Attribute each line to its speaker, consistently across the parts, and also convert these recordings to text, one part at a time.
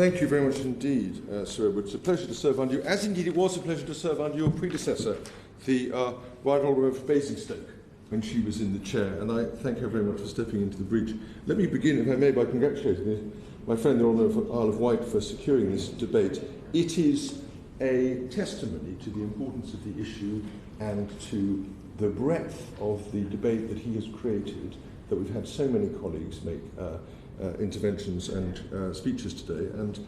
Speaker 1: Thank you very much indeed, Sir Edward. It's a pleasure to serve under you, as indeed it was a pleasure to serve under your predecessor, the Right Honourable Basingstoke, when she was in the chair, and I thank her very much for stepping into the breach. Let me begin, if I may, by congratulating my friend, the Honourable Isle of Wight, for securing this debate. It is a testimony to the importance of the issue and to the breadth of the debate that he has created, that we've had so many colleagues make interventions and speeches today, and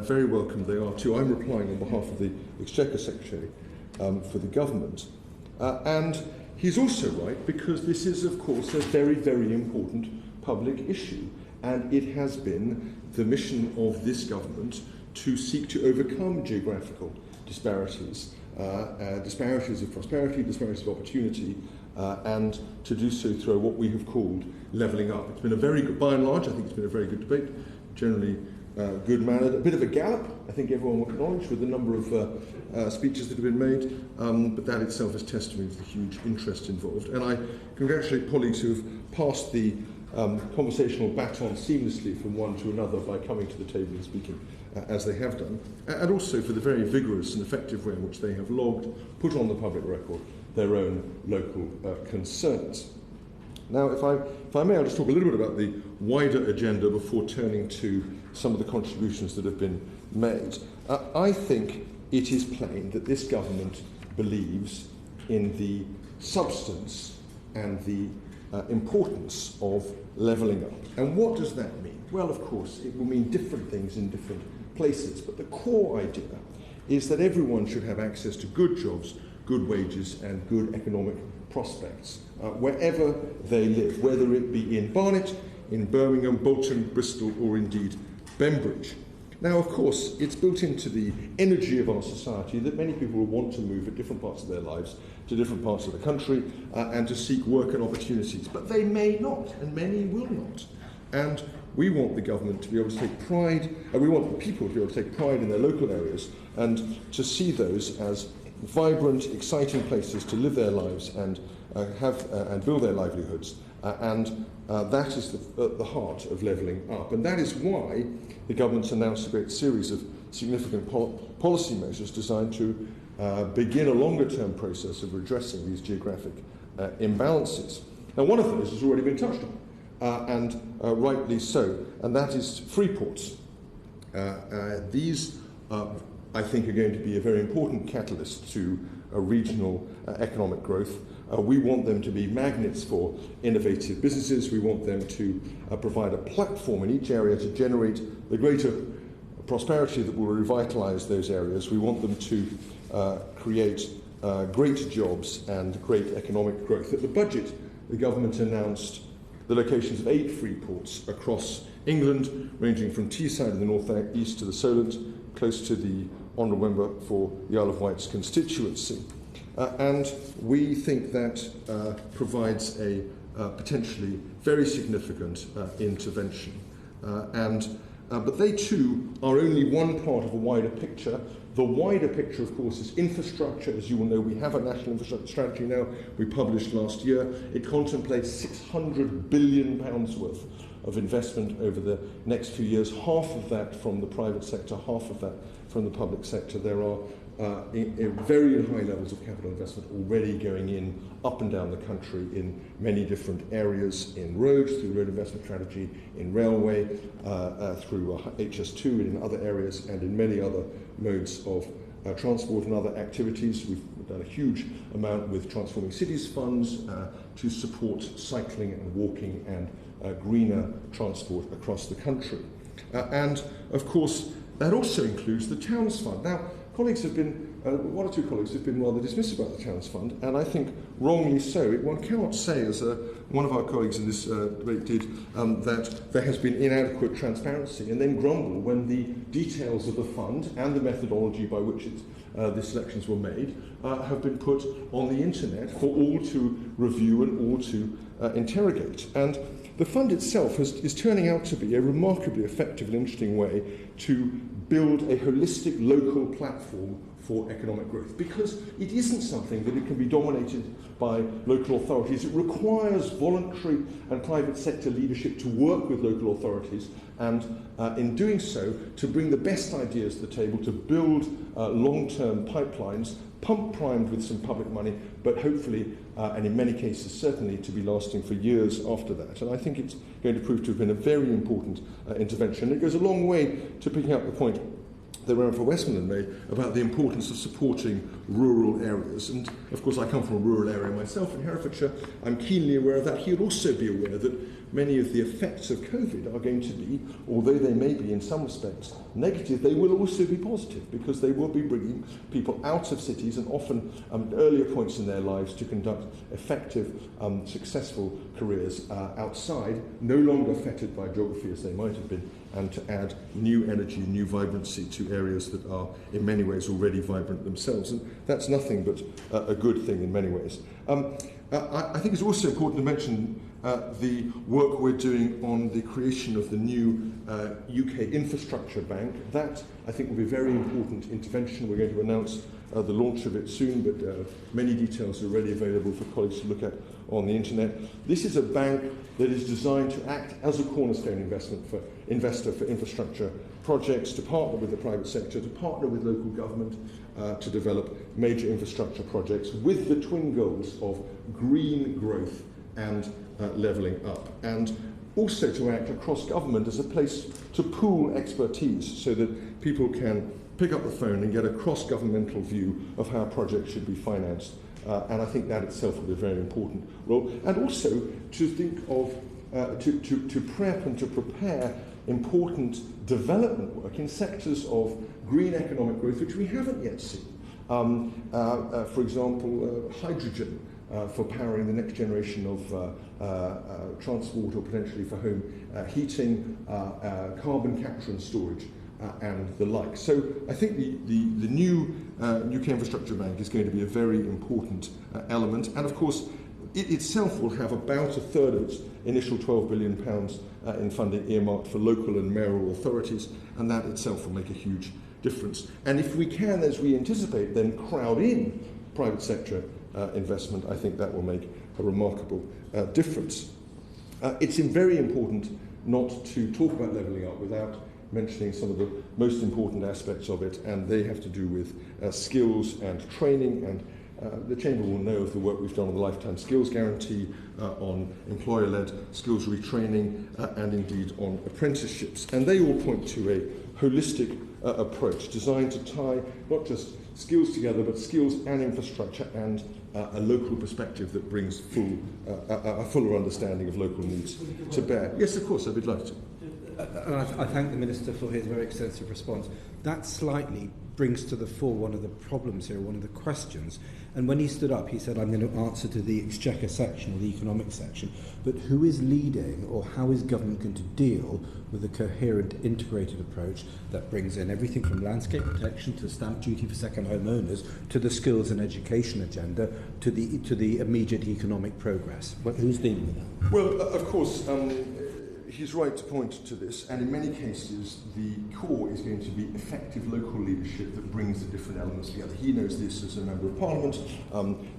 Speaker 1: very welcome they are too. I'm replying on behalf of the Exchequer Secretary for the government. And he's also right, because this is, of course, a very, very important public issue, and it has been the mission of this government to seek to overcome geographical disparities, disparities of prosperity, disparities of opportunity, and to do so through what we have called levelling up. It's been a very good, by and large, I think it's been a very good debate, generally good-mannered, a bit of a gallop, I think everyone will acknowledge, with the number of speeches that have been made, but that itself is testimony to the huge interest involved. And I congratulate colleagues who have passed the conversational baton seamlessly from one to another by coming to the table and speaking as they have done, and also for the very vigorous and effective way in which they have logged, put on the public record, their own local concerns. Now, if I may, I'll just talk a little bit about the wider agenda before turning to some of the contributions that have been made. I think it is plain that this government believes in the substance and the importance of levelling up. And what does that mean? Well, of course, it will mean different things in different places, but the core idea is that everyone should have access to good jobs, good wages and good economic prospects, wherever they live, whether it be in Barnet, in Birmingham, Bolton, Bristol or indeed Bembridge. Now, of course, it's built into the energy of our society that many people will want to move at different parts of their lives to different parts of the country and to seek work and opportunities, but they may not, and many will not. And we want the government to be able to take pride, we want the people to be able to take pride in their local areas and to see those as vibrant, exciting places to live their lives and and build their livelihoods. That is at the heart of levelling up. And that is why the government's announced a great series of significant policy measures designed to begin a longer-term process of redressing these geographic imbalances. Now, one of those has already been touched on, and rightly so, and that is free ports. These, I think, are going to be a very important catalyst to regional economic growth. We want them to be magnets for innovative businesses. We want them to provide a platform in each area to generate the greater prosperity that will revitalise those areas. We want them to create great jobs and great economic growth. At the budget, the government announced the locations of 8 free ports across England, ranging from Teesside in the north east to the Solent, close to the Honourable Member for the Isle of Wight's constituency. And we think that provides a potentially very significant intervention. But they too are only one part of a wider picture. The wider picture, of course, is infrastructure. As you will know, we have a national infrastructure strategy now. We published last year. It contemplates £600 billion worth of investment over the next few years, half of that from the private sector, half of that from the public sector. There are very high levels of capital investment already going in up and down the country in many different areas, in roads, through the road investment strategy, in railway, through HS2 and in other areas, and in many other modes of transport and other activities. We've done a huge amount with Transforming Cities funds to support cycling and walking and greener transport across the country. And, of course, that also includes the Towns Fund. Now, colleagues have been, one or two colleagues have been rather dismissive about the Towns Fund, and I think wrongly so. One cannot say, as one of our colleagues in this debate did, that there has been inadequate transparency, and then grumble when the details of the fund and the methodology by which the selections were made have been put on the internet for all to review and all to interrogate. And the fund itself is turning out to be a remarkably effective and interesting way to build a holistic local platform for economic growth, because it isn't something that it can be dominated by local authorities. It requires voluntary and private sector leadership to work with local authorities, and in doing so, to bring the best ideas to the table, to build long-term pipelines, pump-primed with some public money, but hopefully, and in many cases certainly, to be lasting for years after that. And I think it's going to prove to have been a very important intervention. It goes a long way to picking up the point that Reverend for Westmoreland made about the importance of supporting rural areas. And of course, I come from a rural area myself in Herefordshire. I'm keenly aware of that. He would also be aware that many of the effects of COVID are going to be, although they may be in some respects negative, they will also be positive, because they will be bringing people out of cities and often at earlier points in their lives to conduct effective, successful careers outside, no longer fettered by geography as they might have been, and to add new energy, new vibrancy to areas that are in many ways already vibrant themselves. And that's nothing but a good thing in many ways. I think it's also important to mention the work we're doing on the creation of the new UK Infrastructure Bank. That, I think, will be a very important intervention. We're going to announce the launch of it soon, but many details are already available for colleagues to look at on the internet. This is a bank that is designed to act as a cornerstone investor for infrastructure projects, to partner with the private sector, to partner with local government, to develop major infrastructure projects with the twin goals of green growth and levelling up, and also to act across government as a place to pool expertise so that people can pick up the phone and get a cross-governmental view of how projects should be financed. And I think that itself will be a very important role. And also to think of, to prep and to prepare important development work in sectors of green economic growth, which we haven't yet seen. For example, hydrogen for powering the next generation of transport, or potentially for home heating, carbon capture and storage, and the like. So I think the new UK Infrastructure Bank is going to be a very important element, and of course it itself will have about a third of its initial £12 billion in funding earmarked for local and mayoral authorities, and that itself will make a huge difference. And if we can, as we anticipate, then crowd in private sector investment, I think that will make a remarkable difference. It's very important not to talk about levelling up without mentioning some of the most important aspects of it, and they have to do with skills and training. And the Chamber will know of the work we've done on the Lifetime Skills Guarantee, on employer-led skills retraining, and indeed on apprenticeships. And they all point to a holistic approach designed to tie not just skills together, but skills and infrastructure and a local perspective that brings a fuller understanding of local needs to bear. Yes, of course, I'd be delighted to.
Speaker 2: And I thank the Minister for his very extensive response. That slightly brings to the fore one of the problems here, one of the questions. And when he stood up, he said, I'm going to answer to the Exchequer section or the economic section. But who is leading, or how is government going to deal with a coherent, integrated approach that brings in everything from landscape protection to stamp duty for second home owners to the skills and education agenda to the immediate economic progress? Who's dealing with that?
Speaker 1: Well, of course, he's right to point to this, and in many cases the core is going to be effective local leadership that brings the different elements together. He knows this as a Member of Parliament.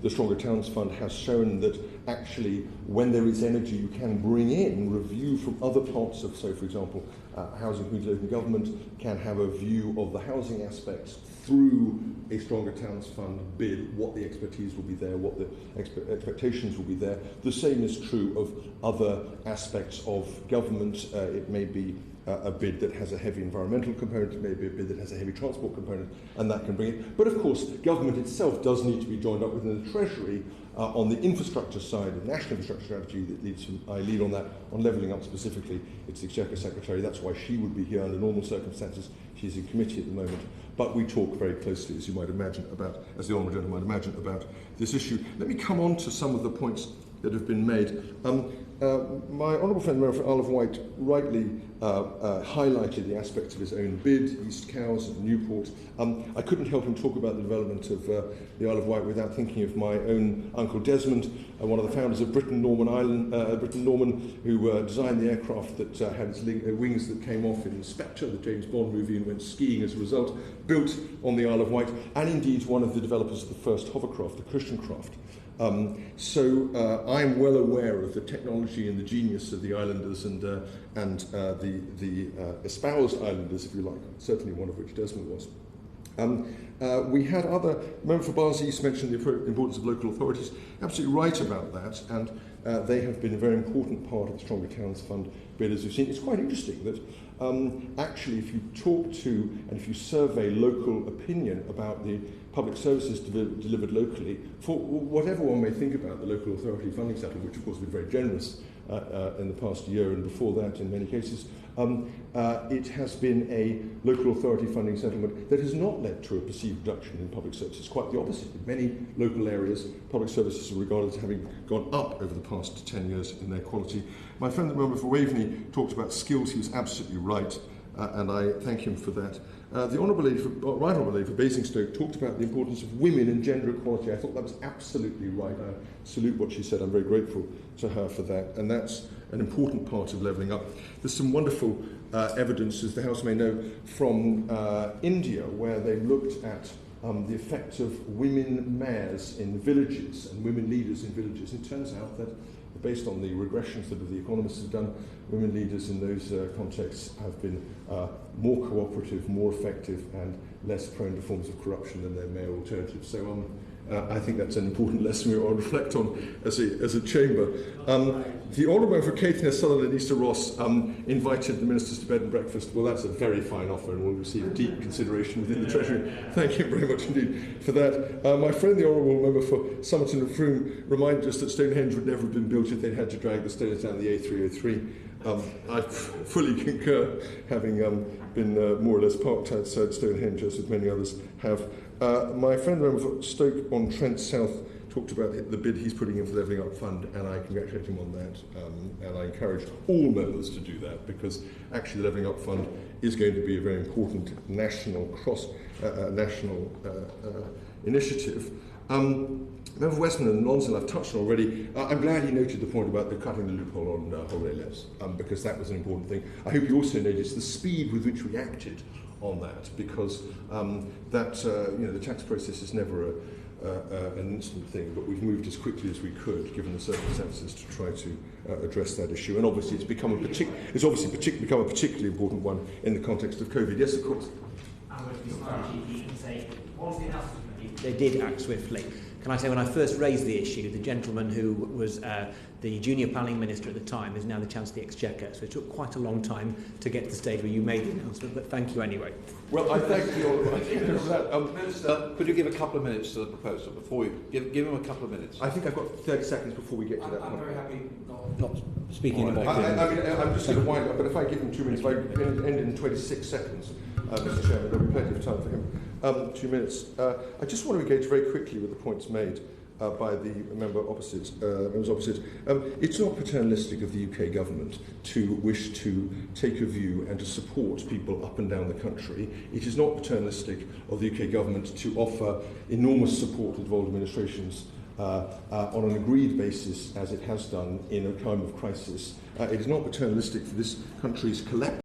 Speaker 1: The Stronger Towns Fund has shown that actually when there is energy you can bring in review from other parts of, so for example, Housing Community Local Government can have a view of the housing aspects through a Stronger Towns Fund bid, what the expertise will be there, what the expectations will be there. The same is true of other aspects of government. It may be a bid that has a heavy environmental component, it may be a bid that has a heavy transport component, and that can bring it. But of course, government itself does need to be joined up within the Treasury on the infrastructure side of the National Infrastructure Strategy that I lead on that, on levelling up specifically. It's the Exchequer Secretary, that's why she would be here under normal circumstances. She's in committee at the moment. But we talk very closely, as you might imagine, as the Honourable Gentleman might imagine, about this issue. Let me come on to some of the points that have been made. My honourable friend, the member for Isle of Wight, rightly highlighted the aspects of his own bid, East Cowes and Newport. I couldn't help him talk about the development of the Isle of Wight without thinking of my own Uncle Desmond, one of the founders of Britain Norman, who designed the aircraft that had its wings that came off in Spectre, the James Bond movie, and went skiing as a result, built on the Isle of Wight, and indeed one of the developers of the first hovercraft, the Christian craft. So I'm well aware of the technology and the genius of the islanders and the espoused islanders, if you like, certainly one of which Desmond was. We had other, member for Bars East mentioned the importance of local authorities, absolutely right about that, and they have been a very important part of the Stronger Towns Fund bid, as we've seen. It's quite interesting that actually if you talk to and if you survey local opinion about the public services delivered locally, for whatever one may think about the local authority funding settlement, which of course has been very generous in the past year and before that in many cases, it has been a local authority funding settlement that has not led to a perceived reduction in public services. Quite the opposite. In many local areas, public services are regarded as having gone up over the past 10 years in their quality. My friend, the member for Waveney, talked about skills. He was absolutely right, and I thank him for that. The Honourable Lady for Basingstoke talked about the importance of women and gender equality. I thought that was absolutely right. I salute what she said. I'm very grateful to her for that. And that's an important part of levelling up. There's some wonderful evidence, as the House may know, from India, where they looked at the effect of women mayors in villages and women leaders in villages. And it turns out that, based on the regressions that the economists have done, women leaders in those contexts have been more cooperative, more effective, and less prone to forms of corruption than their male alternatives. So I think that's an important lesson we ought to reflect on as a chamber. The Honourable for Caithness, Sutherland and Easter Ross invited the ministers to bed and breakfast. Well, that's a very fine offer and will receive deep consideration within the Treasury. Thank you very much indeed for that. My friend, the Honourable member for Somerton and Frome, reminded us that Stonehenge would never have been built if they'd had to drag the stones down the A303. I fully concur, having been more or less parked outside Stonehenge, as with many others have. My friend, the member for Stoke-on-Trent South, talked about the bid he's putting in for the Levelling Up Fund, and I congratulate him on that. And I encourage all members to do that, because actually the Levelling Up Fund is going to be a very important national initiative. Member for Westminster and Lonsdale I've touched on already. I'm glad he noted the point about the cutting the loophole on holiday lets, because that was an important thing. I hope you also noticed the speed with which we acted on that, because the tax process is never an instant thing, but we've moved as quickly as we could, given the circumstances, to try to address that issue. And obviously, it's become a particularly important one in the context of COVID. Yes, of course.
Speaker 3: They did act swiftly. Can I say, when I first raised the issue, the gentleman who was the junior planning minister at the time is now the Chancellor of the Exchequer, so it took quite a long time to get to the stage where you made the announcement, but thank you anyway.
Speaker 1: Well, I thank you all.
Speaker 4: Minister, could you give a couple of minutes to the proposal before you give him a couple of minutes?
Speaker 1: I think I've got 30 seconds before we get to that point.
Speaker 4: I'm very happy
Speaker 3: Not speaking about
Speaker 1: I'm just going to wind up, but if I give him 2 minutes, if I end in 26 seconds, Mr. Chairman, there'll be plenty of time for him. 2 minutes. I just want to engage very quickly with the points made by the members opposite. It's not paternalistic of the UK government to wish to take a view and to support people up and down the country. It is not paternalistic of the UK government to offer enormous support to devolved administrations on an agreed basis, as it has done in a time of crisis. It is not paternalistic for this country's collective